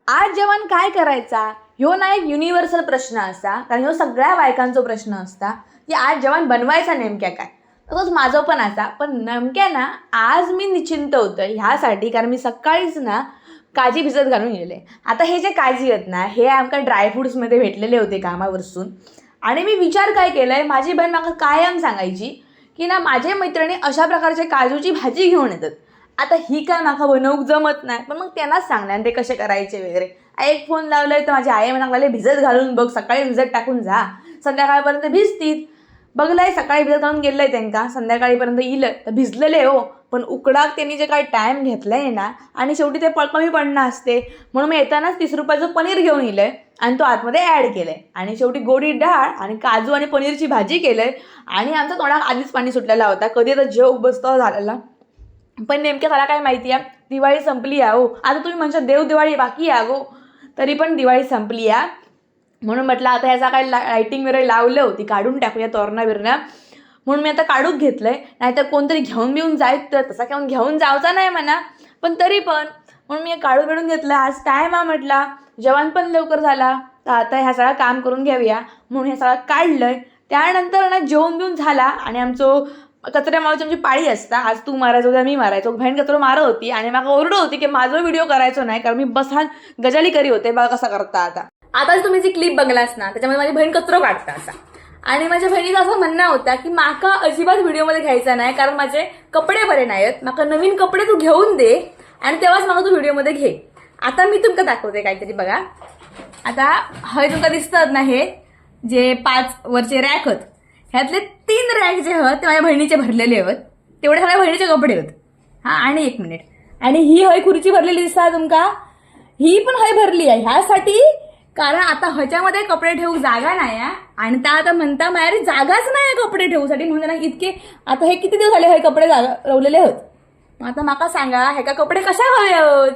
आज जेवण काय करायचा ह्यो ना एक युनिव्हर्सल प्रश्न असा, कारण ह्यो सगळ्या बायकांचो प्रश्न असता की आज जेवण बनवायचा नेमक्या काय. तसंच माझं पण असा, पण नेमक्या ना आज मी निश्चिंत होतं ह्यासाठी, कारण मी सकाळीच ना काजी भिजत घालून गेले. आता हे जे काजी आहेत ना हे आमका ड्रायफ्रुट्समध्ये भेटलेले होते कामावरसून. आणि मी विचार काय केलाय, माझी बहीण मला कायम सांगायची की ना माझे मैत्रिणी अशा प्रकारचे काजूची भाजी घेऊन येतात. आता ही काय माका बनवूक जमत नाही, पण मग त्यांनाच सांगणार ते कसे करायचे वगैरे. एक फोन लावलाय तर माझी आई म्हणा लागले भिजत घालून बघ, सकाळी भिजत टाकून जा, संध्याकाळपर्यंत भिजतीत. बघलाय सकाळी भिजत घालून गेलंय त्यांना, संध्याकाळीपर्यंत येईल तर भिजलेले हो. पण उकडाक त्यांनी जे काही टाईम घेतलाय ना, आणि शेवटी ते कमी पडणं असते, म्हणून मी येतानाच 30 रुपयाचं पनीर घेऊन येलंय आणि तो आतमध्ये ॲड केलंय. आणि शेवटी गोडी डाळ आणि काजू आणि पनीरची भाजी केलंय. आणि आमचा तोंडात आधीच पाणी सुटलेला होता, कधी आता जेव बसतो झालेला. पण नेमक्या मला काय माहिती आहे, दिवाळी संपली आहे हो. आता तुम्ही म्हणता देव दिवाळी बाकी आहे गो, तरी पण दिवाळी संपली आहे. म्हणून म्हटलं आता ह्याचा काय लाईटिंग वगैरे लावलं होती, काढून टाकूया तोरणा बिरणा. म्हणून मी आता काढून घेतलंय, नाहीतर कोणतरी घेऊन जायचं, तसा घेऊन जायचा नाही म्हणा, पण तरी पण म्हणून मी काढून बिडून घेतलं. आज टाईम आहे म्हटला, जेवण पण लवकर झाला, तर आता ह्या सगळं काम करून घेऊया म्हणून हे सगळं काढलंय. त्यानंतर ना जेवण बिवून झाला आणि आमचं कचऱ्या मारायची आमची पाळी असता. आज तू मारायचो उद्या मी मारायचो. बहीण कचरो मारत होती आणि मला ओरडत होती की माझा व्हिडिओ करायचो नाही, कारण मी बसान गजाली करी होते बघा कसा करता. आता तुम्ही जी क्लिप बघलास ना त्याच्यामध्ये माझी बहीण कचरो काढता असा, आणि माझ्या बहिणीचं असं म्हणणं होता की माका अजिबात व्हिडिओमध्ये घ्यायचा नाही, कारण माझे कपडे बरे नाहीत, माका नवीन कपडे तू घेऊन दे आणि तेव्हाच मला तू व्हिडिओमध्ये घे. आता मी तुमका दाखवते काहीतरी बघा. आता हे तुमका दिसतात ना, हे जे 5 वरचे रॅक आहेत, ह्यातले 3 रॅक जे आहेत ते माझ्या बहिणीचे भरलेले आहेत, तेवढे सगळ्या बहिणीचे कपडे आहेत. हा, आणि 1 मिनिट, आणि ही हय खुर्ची भरलेली दिसता तुमका, ही पण हय भरली आहे ह्यासाठी, कारण आता ह्याच्यामध्ये कपडे ठेवू जागा नाही आहे. आणि त्या आता म्हणता माझ्या जागाच नाही कपडे ठेवूसाठी, म्हणून ना इतके आता हे किती दिवस झाले हे कपडे रवलेले आहेत. आता माका सांगा हे का कपडे कशा हवे आहेत.